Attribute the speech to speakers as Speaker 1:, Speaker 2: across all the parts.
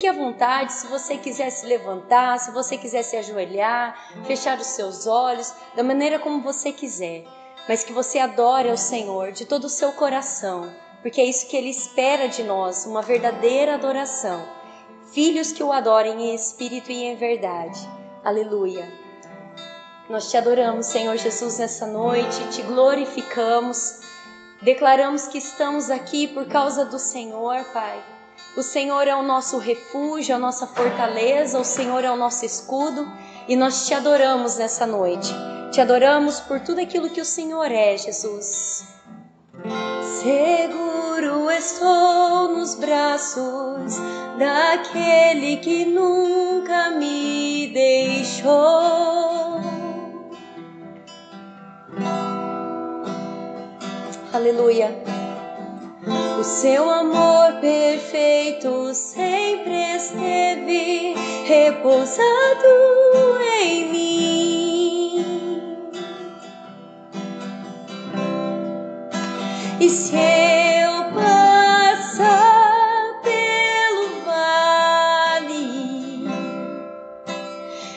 Speaker 1: Fique à vontade, se você quiser se levantar, se você quiser se ajoelhar, fechar os seus olhos, da maneira como você quiser. Mas que você adore ao Senhor de todo o seu coração, porque é isso que Ele espera de nós, uma verdadeira adoração. Filhos que o adorem em espírito e em verdade. Aleluia. Nós te adoramos, Senhor Jesus, nessa noite, te glorificamos, declaramos que estamos aqui por causa do Senhor, Pai. O Senhor é o nosso refúgio, a nossa fortaleza, o Senhor é o nosso escudo e nós te adoramos nessa noite. Te adoramos por tudo aquilo que o Senhor é, Jesus. Seguro estou nos braços daquele que nunca me deixou. Aleluia. O seu amor perfeito sempre esteve repousado em mim. E se eu passar pelo vale,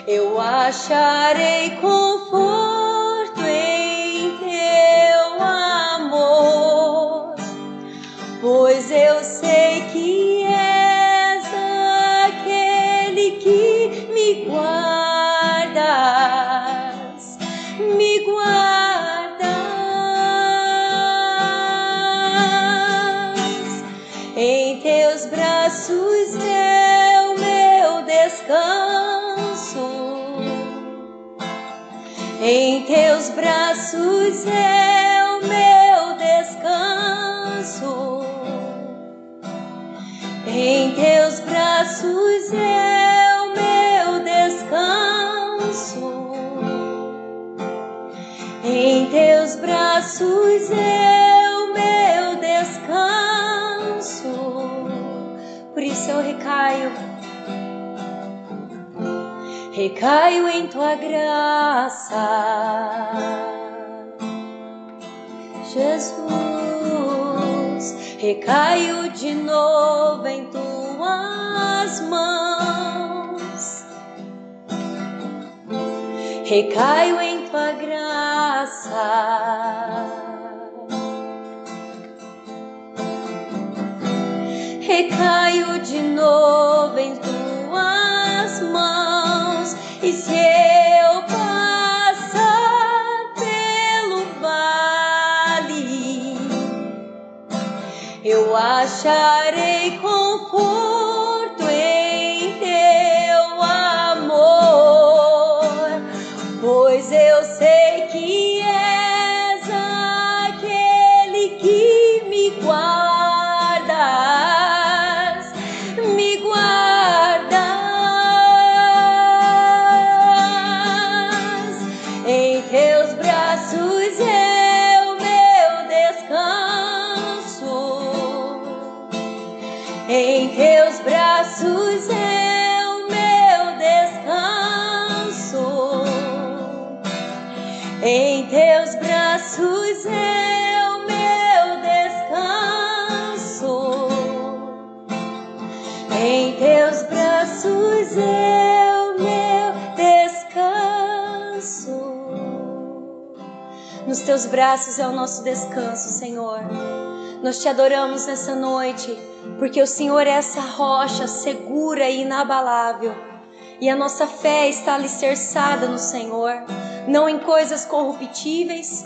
Speaker 1: eu acharei conforto em teu amor, pois eu sei que és aquele que me guardas, me guardas. Em teus braços é o meu descanso, em teus braços é o meu descanso. Em teus braços é o meu descanso. Em teus braços é o meu descanso. Por isso eu recaio em tua graça, Jesus. Recaio de novo em tuas mãos, recaio em tua graça, recaio de novo em tuas mãos. E se eu passar pelo vale, eu acharei conforto em teu amor, pois eu sei que és aquele que me guardas, me guardas. Em teus braços é o meu descanso, em teus braços é o meu descanso, em teus braços é o meu descanso, em teus braços é o meu descanso. Nos teus braços é o nosso descanso, Senhor. Nós te adoramos nessa noite, porque o Senhor é essa rocha segura e inabalável. E a nossa fé está alicerçada no Senhor, não em coisas corruptíveis,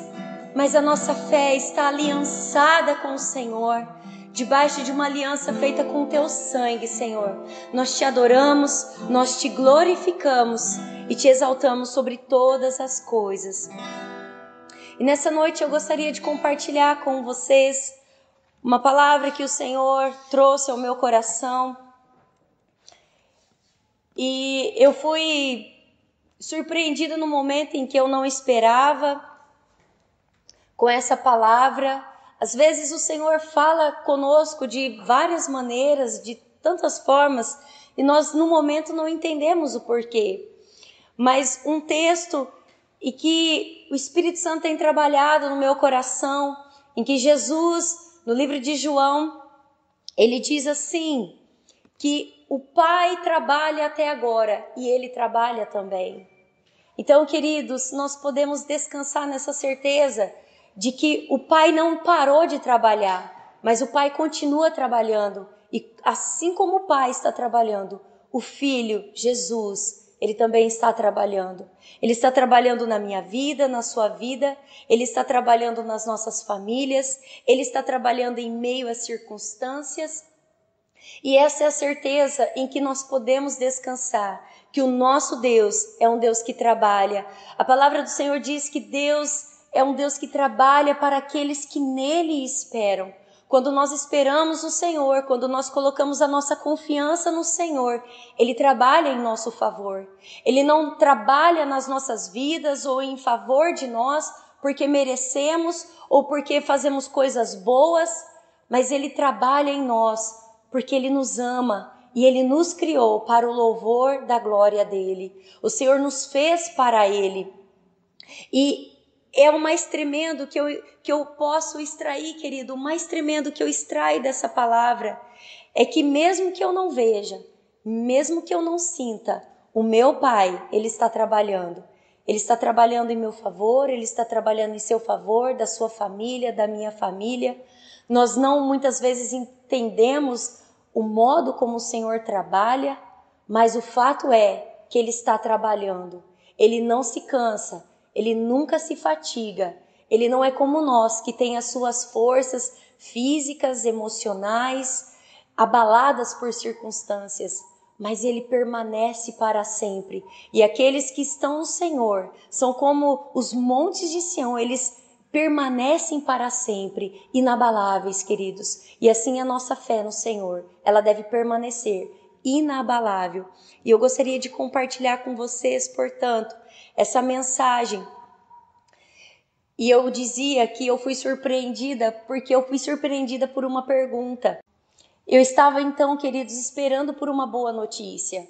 Speaker 1: mas a nossa fé está aliançada com o Senhor, debaixo de uma aliança feita com o teu sangue, Senhor. Nós te adoramos, nós te glorificamos e te exaltamos sobre todas as coisas. E nessa noite eu gostaria de compartilhar com vocês uma palavra que o Senhor trouxe ao meu coração. E eu fui surpreendida no momento em que eu não esperava com essa palavra. Às vezes o Senhor fala conosco de várias maneiras, de tantas formas, e nós no momento não entendemos o porquê. Mas um texto e que o Espírito Santo tem trabalhado no meu coração, em que Jesus, no livro de João, ele diz assim, que o Pai trabalha até agora e Ele trabalha também. Então, queridos, nós podemos descansar nessa certeza de que o Pai não parou de trabalhar, mas o Pai continua trabalhando. E assim como o Pai está trabalhando, o Filho, Jesus, Ele também está trabalhando. Ele está trabalhando na minha vida, na sua vida, Ele está trabalhando nas nossas famílias, Ele está trabalhando em meio às circunstâncias. E essa é a certeza em que nós podemos descansar, que o nosso Deus é um Deus que trabalha. A palavra do Senhor diz que Deus é um Deus que trabalha para aqueles que nele esperam. Quando nós esperamos no Senhor, quando nós colocamos a nossa confiança no Senhor, Ele trabalha em nosso favor. Ele não trabalha nas nossas vidas ou em favor de nós porque merecemos ou porque fazemos coisas boas, mas Ele trabalha em nós porque Ele nos ama e Ele nos criou para o louvor da glória dEle. O Senhor nos fez para Ele. E é o mais tremendo que eu posso extrair, querido, o mais tremendo que eu extraio dessa palavra é que mesmo que eu não veja, mesmo que eu não sinta, o meu Pai, Ele está trabalhando. Ele está trabalhando em meu favor, Ele está trabalhando em seu favor, da sua família, da minha família. Nós não muitas vezes entendemos o modo como o Senhor trabalha, mas o fato é que Ele está trabalhando. Ele não se cansa, Ele nunca se fatiga. Ele não é como nós, que tem as suas forças físicas, emocionais, abaladas por circunstâncias, mas Ele permanece para sempre. E aqueles que estão no Senhor são como os montes de Sião, eles permanecem para sempre, inabaláveis, queridos. E assim a nossa fé no Senhor, ela deve permanecer inabalável. E eu gostaria de compartilhar com vocês, portanto, essa mensagem. E eu dizia que eu fui surpreendida, porque eu fui surpreendida por uma pergunta. Eu estava então, queridos, esperando por uma boa notícia.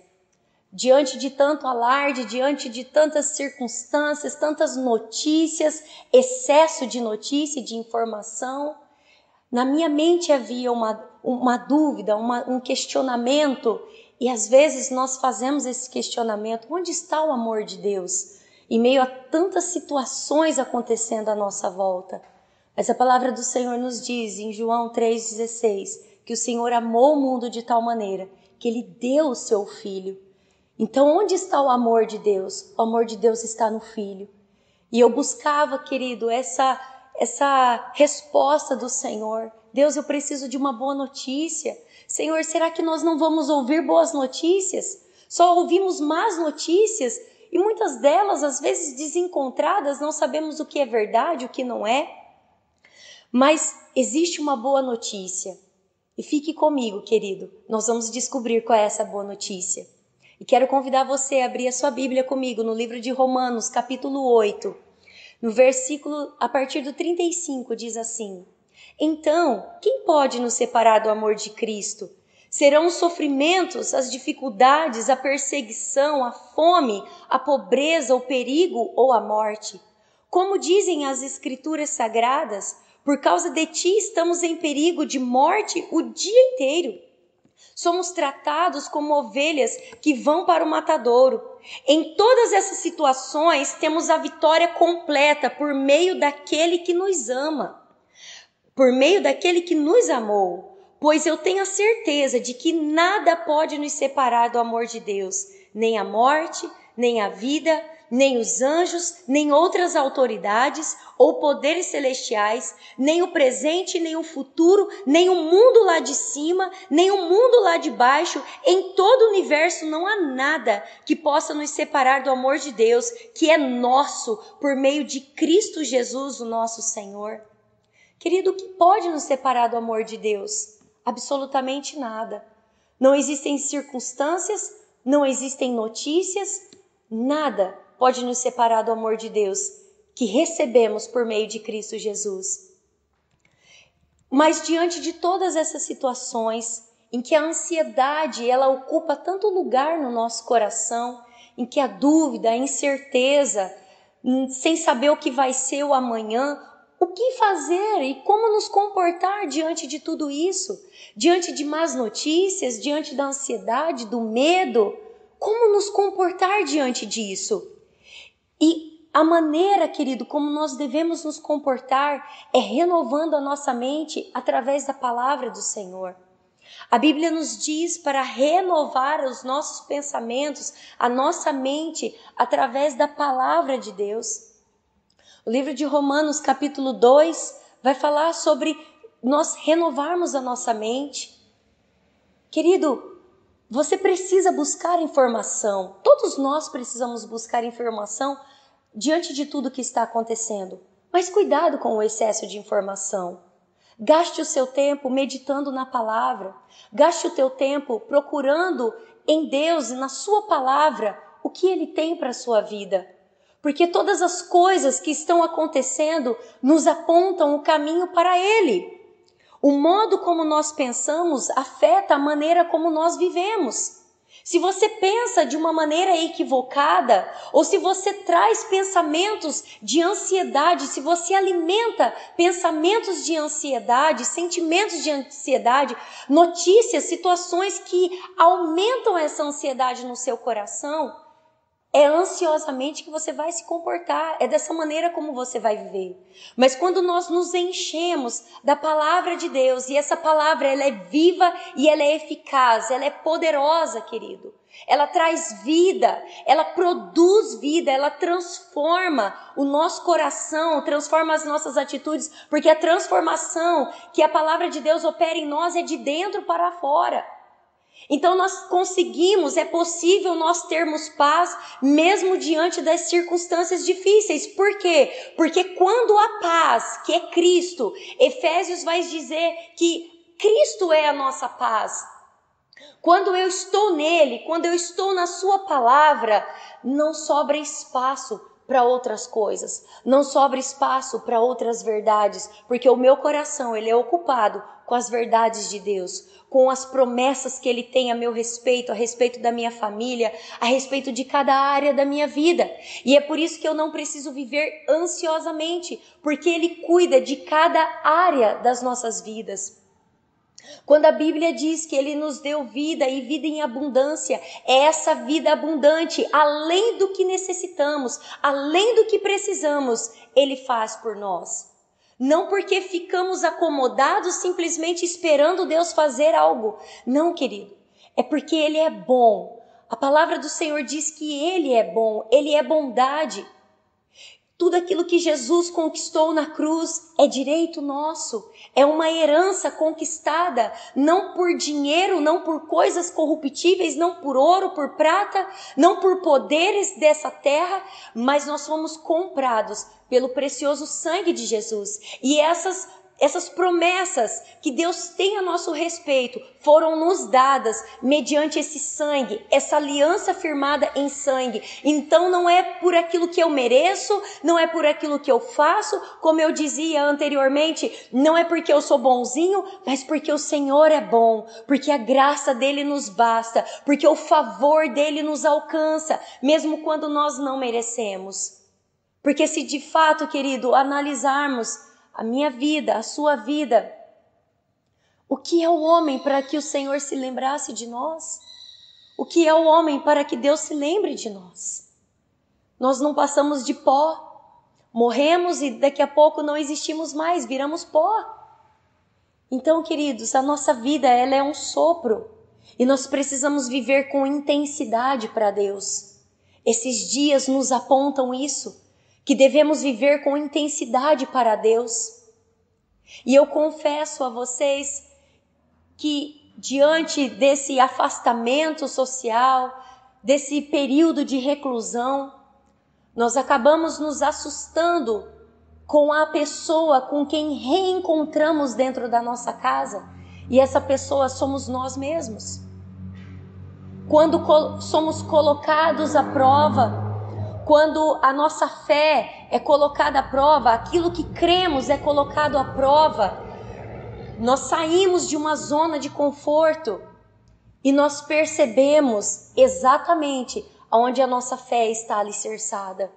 Speaker 1: Diante de tanto alarde, diante de tantas circunstâncias, tantas notícias, excesso de notícia e de informação, na minha mente havia uma dúvida, um questionamento, e às vezes nós fazemos esse questionamento: onde está o amor de Deus? Em meio a tantas situações acontecendo à nossa volta. Mas a palavra do Senhor nos diz em João 3,16 que o Senhor amou o mundo de tal maneira que Ele deu o seu Filho. Então, onde está o amor de Deus? O amor de Deus está no Filho. E eu buscava, querido, essa resposta do Senhor. Deus, eu preciso de uma boa notícia. Senhor, será que nós não vamos ouvir boas notícias? Só ouvimos más notícias e muitas delas, às vezes desencontradas, não sabemos o que é verdade, o que não é. Mas existe uma boa notícia. E fique comigo, querido. Nós vamos descobrir qual é essa boa notícia. E quero convidar você a abrir a sua Bíblia comigo no livro de Romanos, capítulo 8. No versículo, a partir do 35, diz assim: Então, quem pode nos separar do amor de Cristo? Serão os sofrimentos, as dificuldades, a perseguição, a fome, a pobreza, o perigo ou a morte? Como dizem as Escrituras Sagradas, por causa de ti estamos em perigo de morte o dia inteiro. Somos tratados como ovelhas que vão para o matadouro. Em todas essas situações, temos a vitória completa por meio daquele que nos ama, por meio daquele que nos amou. Pois eu tenho a certeza de que nada pode nos separar do amor de Deus, nem a morte, nem a vida, nem os anjos, nem outras autoridades ou poderes celestiais, nem o presente, nem o futuro, nem o mundo lá de cima, nem o mundo lá de baixo. Em todo o universo não há nada que possa nos separar do amor de Deus, que é nosso por meio de Cristo Jesus, o nosso Senhor. Querido, o que pode nos separar do amor de Deus? Absolutamente nada. Não existem circunstâncias, não existem notícias, nada pode nos separar do amor de Deus que recebemos por meio de Cristo Jesus. Mas diante de todas essas situações em que a ansiedade ela ocupa tanto lugar no nosso coração, em que a dúvida, a incerteza, sem saber o que vai ser o amanhã, o que fazer e como nos comportar diante de tudo isso? Diante de más notícias, diante da ansiedade, do medo? Como nos comportar diante disso? E a maneira, querido, como nós devemos nos comportar é renovando a nossa mente através da palavra do Senhor. A Bíblia nos diz para renovar os nossos pensamentos, a nossa mente, através da palavra de Deus. O livro de Romanos, capítulo 2, vai falar sobre nós renovarmos a nossa mente. Querido, você precisa buscar informação. Todos nós precisamos buscar informação diante de tudo que está acontecendo. Mas cuidado com o excesso de informação. Gaste o seu tempo meditando na palavra. Gaste o teu tempo procurando em Deus e na sua palavra o que Ele tem para a sua vida. Porque todas as coisas que estão acontecendo nos apontam o caminho para Ele. O modo como nós pensamos afeta a maneira como nós vivemos. Se você pensa de uma maneira equivocada, ou se você traz pensamentos de ansiedade, se você alimenta pensamentos de ansiedade, sentimentos de ansiedade, notícias, situações que aumentam essa ansiedade no seu coração, é ansiosamente que você vai se comportar, é dessa maneira como você vai viver. Mas quando nós nos enchemos da palavra de Deus, e essa palavra ela é viva e ela é eficaz, ela é poderosa, querido. Ela traz vida, ela produz vida, ela transforma o nosso coração, transforma as nossas atitudes, porque a transformação que a palavra de Deus opera em nós é de dentro para fora. Então nós conseguimos, é possível nós termos paz mesmo diante das circunstâncias difíceis. Por quê? Porque quando a paz, que é Cristo, Efésios vai dizer que Cristo é a nossa paz. Quando eu estou nele, quando eu estou na sua palavra, não sobra espaço para outras coisas, não sobra espaço para outras verdades, porque o meu coração ele é ocupado com as verdades de Deus, com as promessas que Ele tem a meu respeito, a respeito da minha família, a respeito de cada área da minha vida. E é por isso que eu não preciso viver ansiosamente, porque Ele cuida de cada área das nossas vidas. Quando a Bíblia diz que Ele nos deu vida e vida em abundância, é essa vida abundante, além do que necessitamos, além do que precisamos, Ele faz por nós. Não porque ficamos acomodados simplesmente esperando Deus fazer algo. Não, querido. É porque Ele é bom. A palavra do Senhor diz que Ele é bom. Ele é bondade. Tudo aquilo que Jesus conquistou na cruz é direito nosso. É uma herança conquistada, não por dinheiro, não por coisas corruptíveis, não por ouro, por prata, não por poderes dessa terra, mas nós fomos comprados pelo precioso sangue de Jesus. E essas promessas que Deus tem a nosso respeito foram nos dadas mediante esse sangue, essa aliança firmada em sangue. Então não é por aquilo que eu mereço, não é por aquilo que eu faço, como eu dizia anteriormente, não é porque eu sou bonzinho, mas porque o Senhor é bom, porque a graça dele nos basta, porque o favor dele nos alcança, mesmo quando nós não merecemos. Porque se de fato, querido, analisarmos a minha vida, a sua vida, o que é o homem para que o Senhor se lembrasse de nós? O que é o homem para que Deus se lembre de nós? Nós não passamos de pó, morremos e daqui a pouco não existimos mais, viramos pó. Então, queridos, a nossa vida ela é um sopro e nós precisamos viver com intensidade para Deus. Esses dias nos apontam isso, que devemos viver com intensidade para Deus. E eu confesso a vocês que diante desse afastamento social, desse período de reclusão, nós acabamos nos assustando com a pessoa com quem reencontramos dentro da nossa casa. E essa pessoa somos nós mesmos. Quando somos colocados à prova, quando a nossa fé é colocada à prova, aquilo que cremos é colocado à prova, nós saímos de uma zona de conforto e nós percebemos exatamente onde a nossa fé está alicerçada.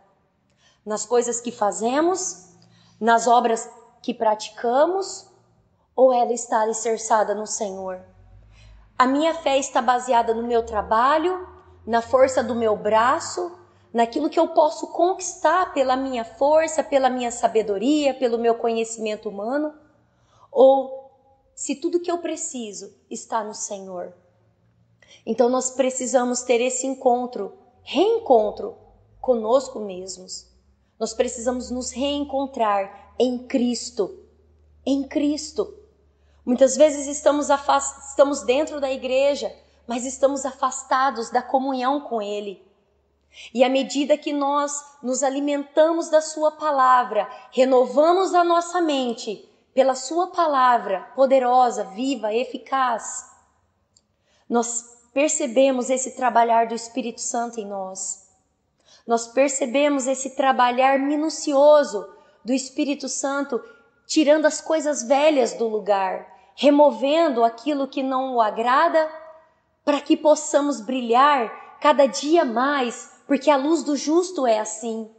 Speaker 1: Nas coisas que fazemos, nas obras que praticamos ou ela está alicerçada no Senhor? A minha fé está baseada no meu trabalho, na força do meu braço, naquilo que eu posso conquistar pela minha força, pela minha sabedoria, pelo meu conhecimento humano? Ou se tudo que eu preciso está no Senhor? Então nós precisamos ter esse reencontro conosco mesmos. Nós precisamos nos reencontrar em Cristo. Em Cristo. Muitas vezes estamos dentro da igreja, mas estamos afastados da comunhão com Ele. E à medida que nós nos alimentamos da Sua palavra, renovamos a nossa mente pela Sua palavra poderosa, viva, eficaz, nós percebemos esse trabalhar do Espírito Santo em nós. Nós percebemos esse trabalhar minucioso do Espírito Santo, tirando as coisas velhas do lugar, removendo aquilo que não o agrada, para que possamos brilhar cada dia mais, porque a luz do justo é assim.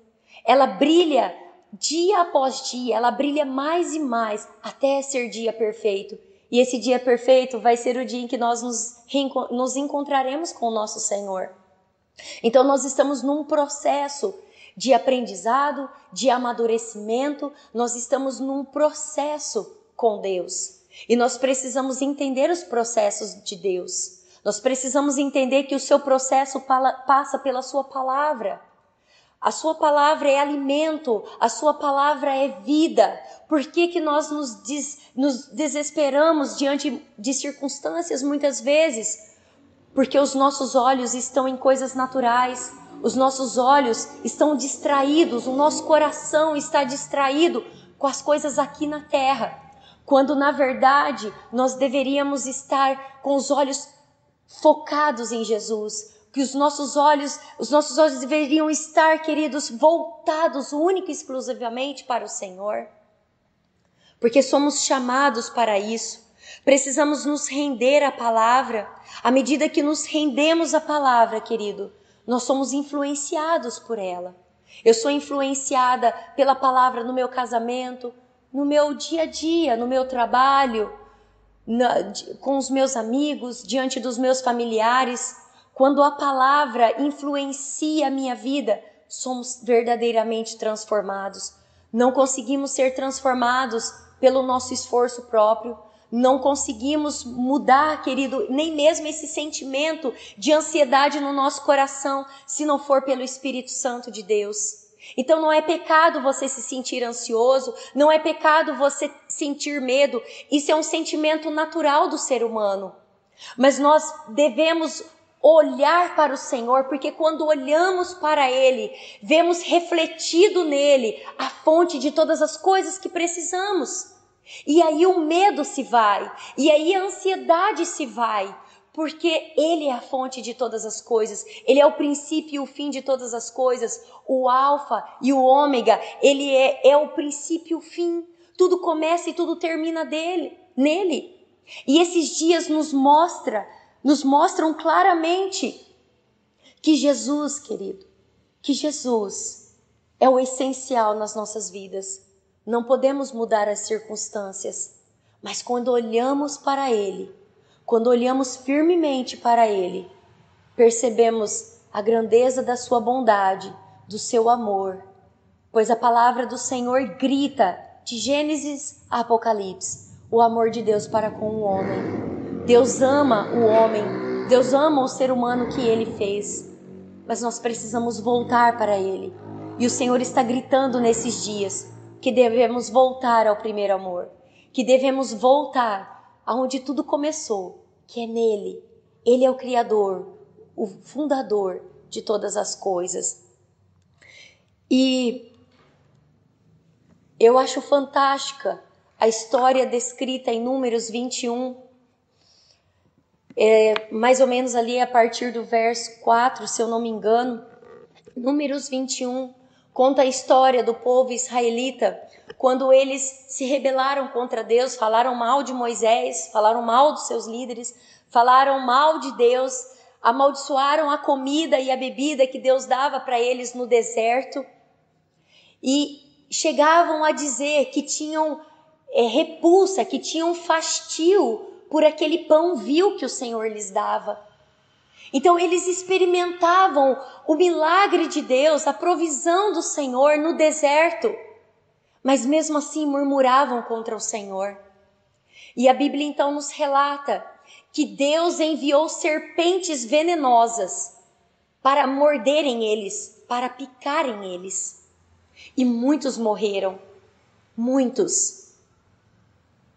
Speaker 1: Ela brilha dia após dia, ela brilha mais e mais, até ser dia perfeito. E esse dia perfeito vai ser o dia em que nós nos encontraremos com o nosso Senhor. Então nós estamos num processo de aprendizado, de amadurecimento, nós estamos num processo com Deus. E nós precisamos entender os processos de Deus. Nós precisamos entender que o seu processo passa pela sua palavra. A sua palavra é alimento, a sua palavra é vida. Por que nós nos desesperamos diante de circunstâncias muitas vezes? Porque os nossos olhos estão em coisas naturais, os nossos olhos estão distraídos, o nosso coração está distraído com as coisas aqui na terra, quando na verdade nós deveríamos estar com os olhos focados em Jesus, que os nossos olhos deveriam estar, queridos, voltados única e exclusivamente para o Senhor, porque somos chamados para isso. Precisamos nos render à palavra. À medida que nos rendemos à palavra, querido, nós somos influenciados por ela. Eu sou influenciada pela palavra no meu casamento, no meu dia a dia, no meu trabalho, com os meus amigos, diante dos meus familiares. Quando a palavra influencia a minha vida, somos verdadeiramente transformados. Não conseguimos ser transformados pelo nosso esforço próprio. Não conseguimos mudar, querido, nem mesmo esse sentimento de ansiedade no nosso coração, se não for pelo Espírito Santo de Deus. Então não é pecado você se sentir ansioso, não é pecado você sentir medo, isso é um sentimento natural do ser humano. Mas nós devemos olhar para o Senhor, porque quando olhamos para Ele, vemos refletido nele a fonte de todas as coisas que precisamos. E aí o medo se vai, e aí a ansiedade se vai, porque Ele é a fonte de todas as coisas, Ele é o princípio e o fim de todas as coisas, o alfa e o ômega, Ele é o princípio e o fim, tudo começa e tudo termina nele. E esses dias nos mostram claramente que Jesus, querido, que Jesus é o essencial nas nossas vidas. Não podemos mudar as circunstâncias, mas quando olhamos para Ele, quando olhamos firmemente para Ele, percebemos a grandeza da sua bondade, do seu amor, pois a palavra do Senhor grita de Gênesis a Apocalipse, o amor de Deus para com o homem. Deus ama o homem, Deus ama o ser humano que Ele fez, mas nós precisamos voltar para Ele. E o Senhor está gritando nesses dias que devemos voltar ao primeiro amor, que devemos voltar aonde tudo começou, que é nele. Ele é o Criador, o fundador de todas as coisas. E eu acho fantástica a história descrita em Números 21, mais ou menos ali a partir do verso 4, se eu não me engano. Números 21 conta a história do povo israelita, quando eles se rebelaram contra Deus, falaram mal de Moisés, falaram mal dos seus líderes, falaram mal de Deus, amaldiçoaram a comida e a bebida que Deus dava para eles no deserto. E chegavam a dizer que tinham repulsa, que tinham fastio por aquele pão vil que o Senhor lhes dava. Então eles experimentavam o milagre de Deus, a provisão do Senhor no deserto, mas mesmo assim murmuravam contra o Senhor. E a Bíblia então nos relata que Deus enviou serpentes venenosas para morderem eles, para picarem eles. E muitos morreram, muitos.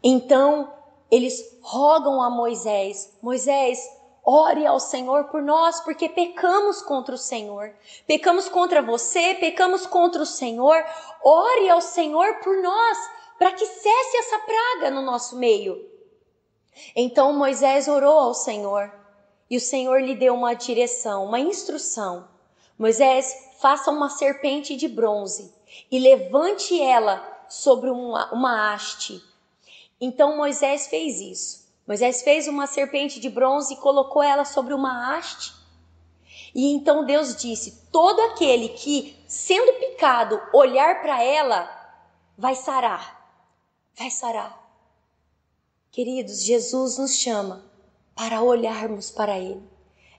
Speaker 1: Então eles rogam a Moisés: Moisés, ore ao Senhor por nós, porque pecamos contra o Senhor. Pecamos contra você, pecamos contra o Senhor. Ore ao Senhor por nós, para que cesse essa praga no nosso meio. Então Moisés orou ao Senhor, e o Senhor lhe deu uma direção, uma instrução. Moisés, faça uma serpente de bronze e levante ela sobre uma haste. Então Moisés fez isso. Moisés fez uma serpente de bronze e colocou ela sobre uma haste. E então Deus disse: todo aquele que, sendo picado, olhar para ela, vai sarar. Vai sarar. Queridos, Jesus nos chama para olharmos para Ele.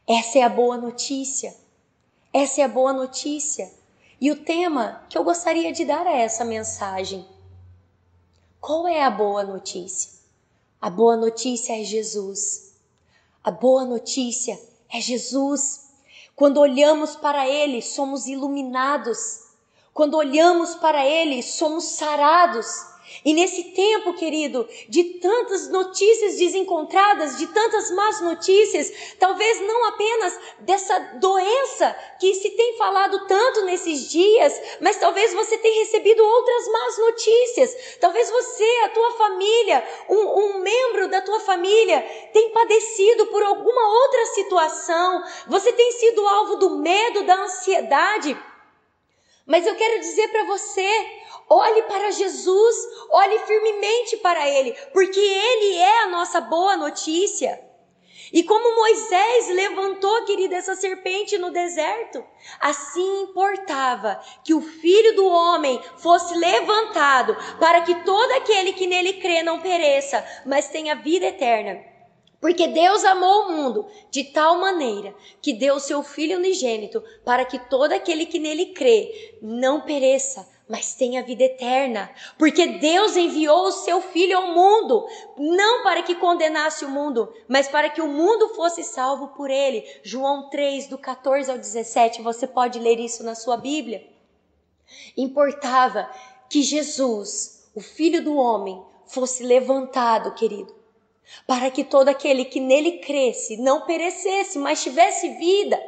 Speaker 1: Essa é a boa notícia. Essa é a boa notícia. E o tema que eu gostaria de dar a essa mensagem: qual é a boa notícia? A boa notícia é Jesus. A boa notícia é Jesus. Quando olhamos para Ele, somos iluminados. Quando olhamos para Ele, somos sarados. E nesse tempo, querido, de tantas notícias desencontradas, de tantas más notícias, talvez não apenas dessa doença que se tem falado tanto nesses dias, mas talvez você tenha recebido outras más notícias. Talvez você, a tua família, um membro da tua família tem padecido por alguma outra situação. Você tem sido alvo do medo, da ansiedade. Mas eu quero dizer para você: olhe para Jesus, olhe firmemente para Ele, porque Ele é a nossa boa notícia. E como Moisés levantou, querida, essa serpente no deserto, assim importava que o Filho do Homem fosse levantado, para que todo aquele que nele crê não pereça, mas tenha vida eterna. Porque Deus amou o mundo de tal maneira que deu o seu Filho unigênito, para que todo aquele que nele crê não pereça, mas tenha vida eterna. Porque Deus enviou o seu Filho ao mundo, não para que condenasse o mundo, mas para que o mundo fosse salvo por ele. João 3, do 14 ao 17, você pode ler isso na sua Bíblia. Importava que Jesus, o Filho do Homem, fosse levantado, querido, para que todo aquele que nele cresce não perecesse, mas tivesse vida.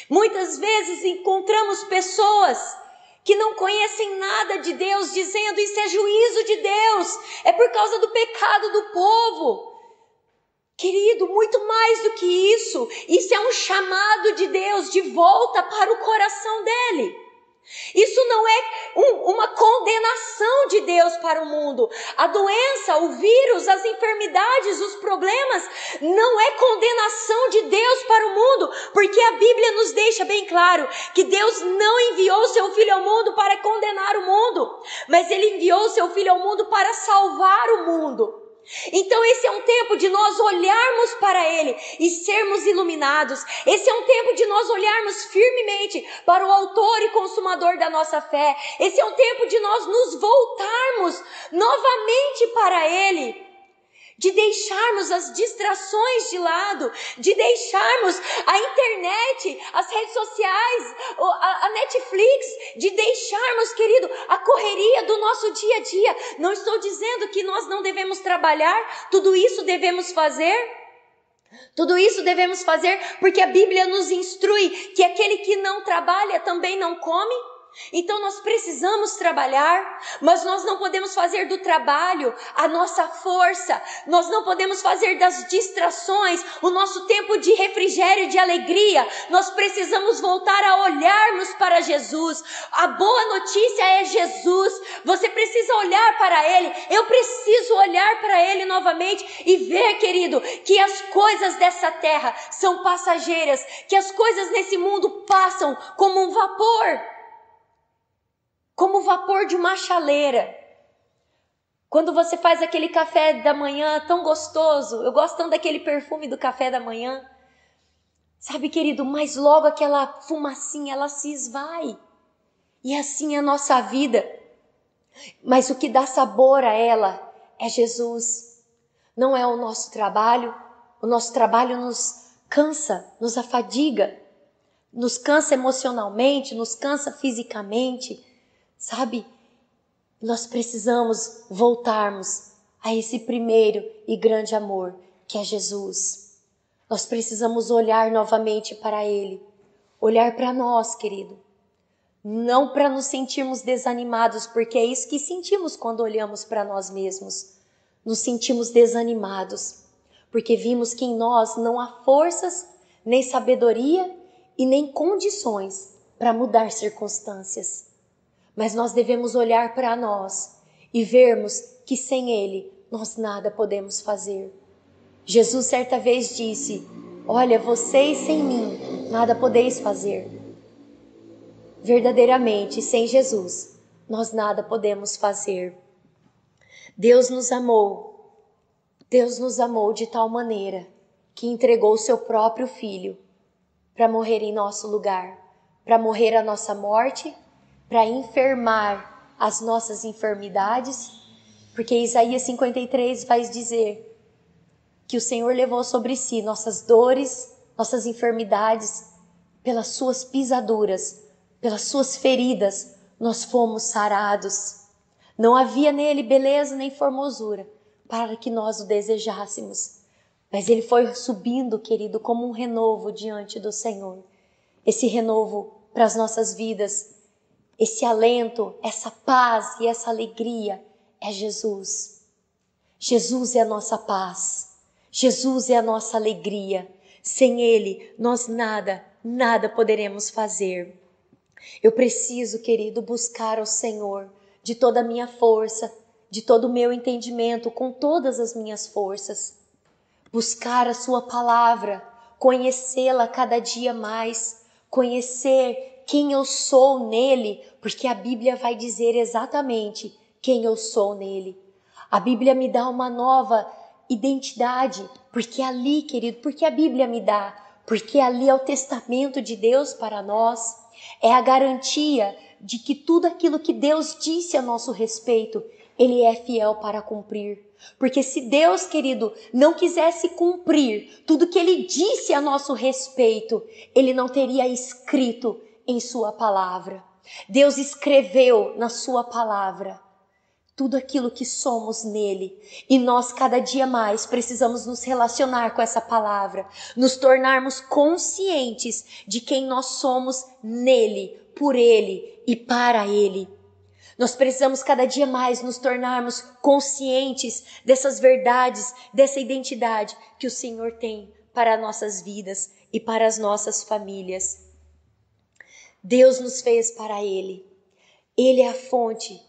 Speaker 1: Muitas vezes encontramos pessoas que não conhecem nada de Deus, dizendo: isso é juízo de Deus, é por causa do pecado do povo. Querido, muito mais do que isso é um chamado de Deus de volta para o coração dele. Isso não é uma condenação de Deus para o mundo. A doença, o vírus, as enfermidades, os problemas não é condenação de Deus para o mundo, porque a Bíblia nos deixa bem claro que Deus não enviou o seu Filho ao mundo para condenar o mundo, mas Ele enviou o seu Filho ao mundo para salvar o mundo. Então esse é um tempo de nós olharmos para Ele e sermos iluminados. Esse é um tempo de nós olharmos firmemente para o autor e consumador da nossa fé. Esse é um tempo de nós nos voltarmos novamente para Ele, de deixarmos as distrações de lado, de deixarmos a internet, as redes sociais, a Netflix, de deixarmos, querido, a correria do nosso dia a dia. Não estou dizendo que nós não devemos trabalhar, tudo isso devemos fazer. Tudo isso devemos fazer porque a Bíblia nos instrui que aquele que não trabalha também não come. Então nós precisamos trabalhar, mas nós não podemos fazer do trabalho a nossa força, nós não podemos fazer das distrações o nosso tempo de refrigério, de alegria. Nós precisamos voltar a olharmos para Jesus. A boa notícia é Jesus. Você precisa olhar para Ele, eu preciso olhar para Ele novamente e ver, querido, que as coisas dessa terra são passageiras, que as coisas nesse mundo passam como um vapor. como o vapor de uma chaleira. Quando você faz aquele café da manhã tão gostoso, eu gosto tanto daquele perfume do café da manhã. Sabe, querido, mas logo aquela fumacinha, ela se esvai. E assim é a nossa vida. Mas o que dá sabor a ela é Jesus. Não é o nosso trabalho. O nosso trabalho nos cansa, nos afadiga. Nos cansa emocionalmente, nos cansa fisicamente. Sabe? Nós precisamos voltarmos a esse primeiro e grande amor, que é Jesus. Nós precisamos olhar novamente para Ele, olhar para nós, querido. Não para nos sentirmos desanimados, porque é isso que sentimos quando olhamos para nós mesmos. Nos sentimos desanimados, porque vimos que em nós não há forças, nem sabedoria e nem condições para mudar circunstâncias. Mas nós devemos olhar para nós e vermos que sem Ele nós nada podemos fazer. Jesus certa vez disse: olha, vocês sem mim nada podeis fazer. Verdadeiramente, sem Jesus, nós nada podemos fazer. Deus nos amou de tal maneira que entregou o seu próprio Filho para morrer em nosso lugar, para morrer a nossa morte, para enfermar as nossas enfermidades, porque Isaías 53 vai dizer que o Senhor levou sobre si nossas dores, nossas enfermidades, pelas suas pisaduras, pelas suas feridas, nós fomos sarados. Não havia nele beleza nem formosura para que nós o desejássemos, mas ele foi subindo, querido, como um renovo diante do Senhor. Esse renovo para as nossas vidas, esse alento, essa paz e essa alegria é Jesus. Jesus é a nossa paz. Jesus é a nossa alegria. Sem Ele, nós nada poderemos fazer. Eu preciso, querido, buscar ao Senhor de toda a minha força, de todo o meu entendimento, com todas as minhas forças. Buscar a sua palavra, conhecê-la cada dia mais, conhecer quem eu sou nele, porque a Bíblia vai dizer exatamente quem eu sou nele. A Bíblia me dá uma nova identidade, porque ali, querido, porque a Bíblia me dá, porque ali é o testamento de Deus para nós, é a garantia de que tudo aquilo que Deus disse a nosso respeito, Ele é fiel para cumprir. Porque se Deus, querido, não quisesse cumprir tudo que Ele disse a nosso respeito, Ele não teria escrito em sua palavra. Deus escreveu na sua palavra tudo aquilo que somos nele. E nós cada dia mais precisamos nos relacionar com essa palavra, nos tornarmos conscientes de quem nós somos nele, por ele e para ele. Nós precisamos cada dia mais nos tornarmos conscientes dessas verdades, dessa identidade que o Senhor tem para nossas vidas e para as nossas famílias. Deus nos fez para Ele. Ele é a fonte,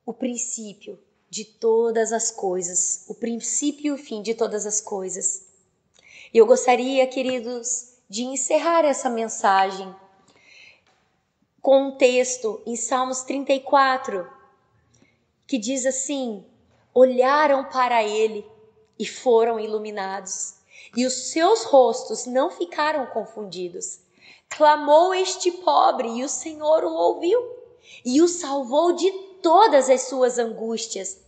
Speaker 1: o princípio de todas as coisas, o princípio e o fim de todas as coisas. E eu gostaria, queridos, de encerrar essa mensagem com um texto em Salmos 34, que diz assim: olharam para ele e foram iluminados, e os seus rostos não ficaram confundidos. Clamou este pobre, e o Senhor o ouviu, e o salvou de todas as suas angústias.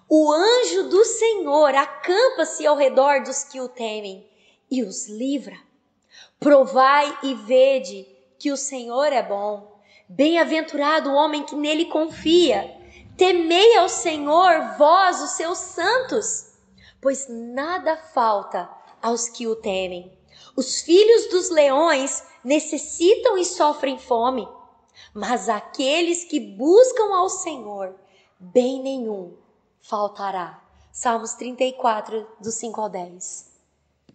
Speaker 1: O anjo do Senhor acampa-se ao redor dos que o temem, e os livra. Provai e vede que o Senhor é bom. Bem-aventurado o homem que nele confia. Temei ao Senhor, vós, os seus santos, pois nada falta aos que o temem. Os filhos dos leões necessitam e sofrem fome, mas aqueles que buscam ao Senhor, bem nenhum faltará. Salmos 34, do 5 ao 10.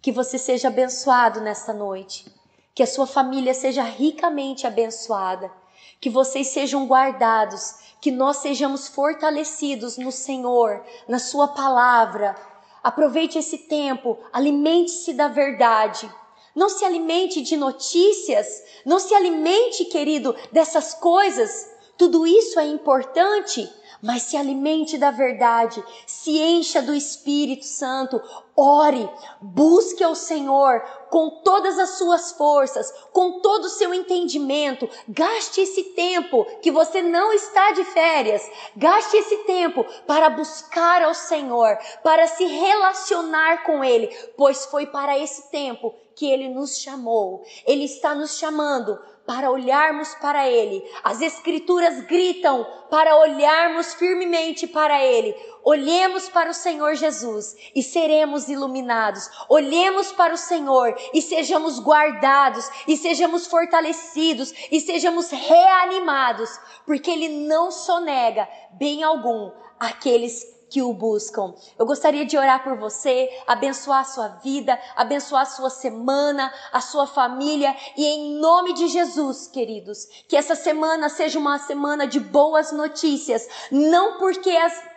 Speaker 1: Que você seja abençoado nesta noite, que a sua família seja ricamente abençoada, que vocês sejam guardados, que nós sejamos fortalecidos no Senhor, na sua palavra. Aproveite esse tempo, alimente-se da verdade. Não se alimente de notícias, não se alimente, querido, dessas coisas. Tudo isso é importante, mas se alimente da verdade, se encha do Espírito Santo, ore, busque ao Senhor com todas as suas forças, com todo o seu entendimento. Gaste esse tempo que você não está de férias, gaste esse tempo para buscar ao Senhor, para se relacionar com Ele, pois foi para esse tempo que Ele nos chamou. Ele está nos chamando para olharmos para Ele. As Escrituras gritam para olharmos firmemente para Ele. Olhemos para o Senhor Jesus e seremos iluminados. Olhemos para o Senhor e sejamos guardados, e sejamos fortalecidos, e sejamos reanimados, porque Ele não sonega bem algum aqueles que o buscam. Eu gostaria de orar por você, abençoar a sua vida, abençoar a sua semana, a sua família, e em nome de Jesus, queridos, que essa semana seja uma semana de boas notícias, não porque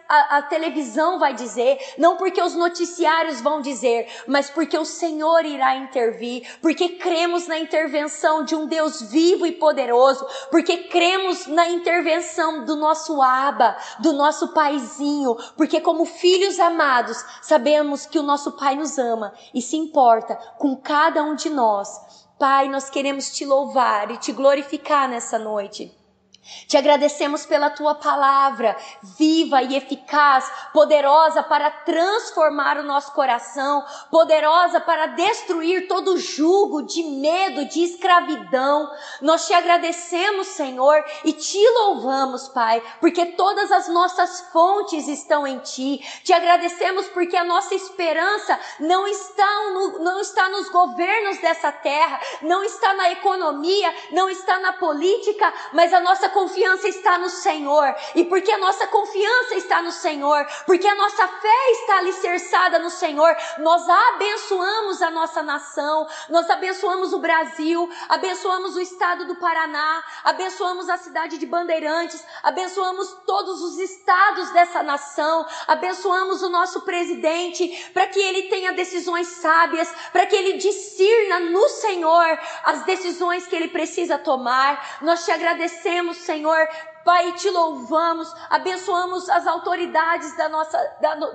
Speaker 1: a televisão vai dizer, não porque os noticiários vão dizer, mas porque o Senhor irá intervir, porque cremos na intervenção de um Deus vivo e poderoso, porque cremos na intervenção do nosso Abba, do nosso Paizinho, porque como filhos amados, sabemos que o nosso Pai nos ama e se importa com cada um de nós. Pai, nós queremos te louvar e te glorificar nessa noite. Te agradecemos pela tua palavra, viva e eficaz, poderosa para transformar o nosso coração, poderosa para destruir todo jugo de medo, de escravidão. Nós te agradecemos, Senhor, e te louvamos, Pai, porque todas as nossas fontes estão em ti. Te agradecemos porque a nossa esperança não está nos governos dessa terra, não está na economia, não está na política, mas a nossa confiança está no Senhor. E porque a nossa confiança está no Senhor, porque a nossa fé está alicerçada no Senhor, nós abençoamos a nossa nação, nós abençoamos o Brasil, abençoamos o estado do Paraná, abençoamos a cidade de Bandeirantes, abençoamos todos os estados dessa nação, abençoamos o nosso presidente, para que ele tenha decisões sábias, para que ele discirna no Senhor as decisões que ele precisa tomar. Nós te agradecemos, Senhor, Pai, te louvamos, abençoamos as autoridades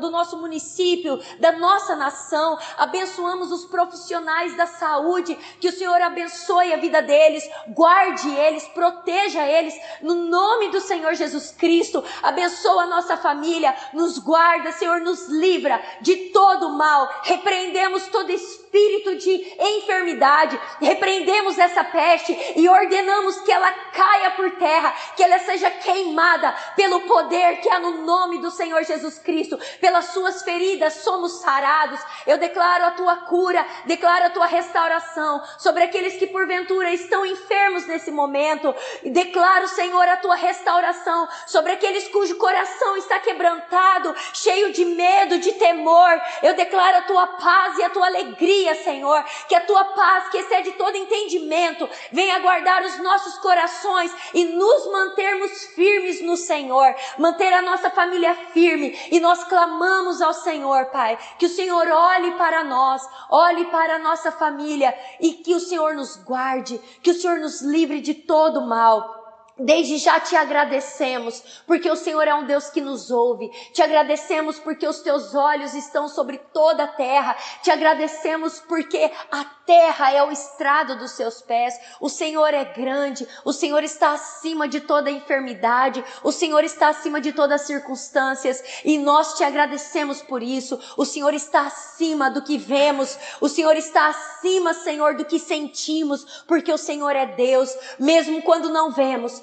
Speaker 1: do nosso município, da nossa nação, abençoamos os profissionais da saúde, que o Senhor abençoe a vida deles, guarde eles, proteja eles, no nome do Senhor Jesus Cristo. Abençoa a nossa família, nos guarda, Senhor, nos livra de todo mal. Repreendemos todo espírito de enfermidade, repreendemos essa peste e ordenamos que ela caia por terra, que ela seja queimada pelo poder que há no nome do Senhor Jesus Cristo. Pelas suas feridas somos sarados. Eu declaro a tua cura, declaro a tua restauração sobre aqueles que porventura estão enfermos nesse momento. E declaro, Senhor, a tua restauração sobre aqueles cujo coração está quebrantado, cheio de medo, de temor. Eu declaro a tua paz e a tua alegria, Senhor, que a tua paz, que excede todo entendimento, venha guardar os nossos corações e nos mantermos firmes no Senhor, manter a nossa família firme. E nós clamamos ao Senhor, Pai, que o Senhor olhe para nós, olhe para a nossa família, e que o Senhor nos guarde, que o Senhor nos livre de todo mal. Desde já te agradecemos, porque o Senhor é um Deus que nos ouve. Te agradecemos porque os teus olhos estão sobre toda a terra. Te agradecemos porque a terra é o estrado dos seus pés. O Senhor é grande, o Senhor está acima de toda enfermidade, o Senhor está acima de todas as circunstâncias, e nós te agradecemos por isso. O Senhor está acima do que vemos, o Senhor está acima, Senhor, do que sentimos, porque o Senhor é Deus. Mesmo quando não vemos,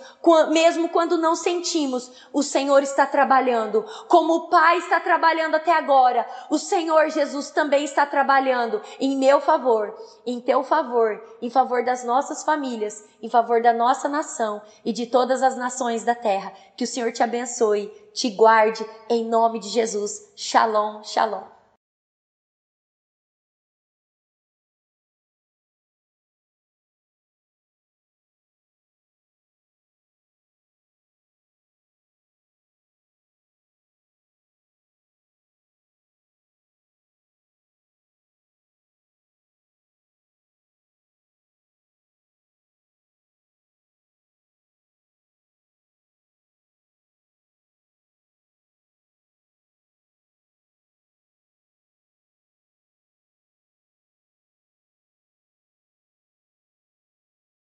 Speaker 1: mesmo quando não sentimos, o Senhor está trabalhando. Como o Pai está trabalhando até agora, o Senhor Jesus também está trabalhando em meu favor, em teu favor, em favor das nossas famílias, em favor da nossa nação e de todas as nações da terra. Que o Senhor te abençoe, te guarde, em nome de Jesus. Shalom, shalom.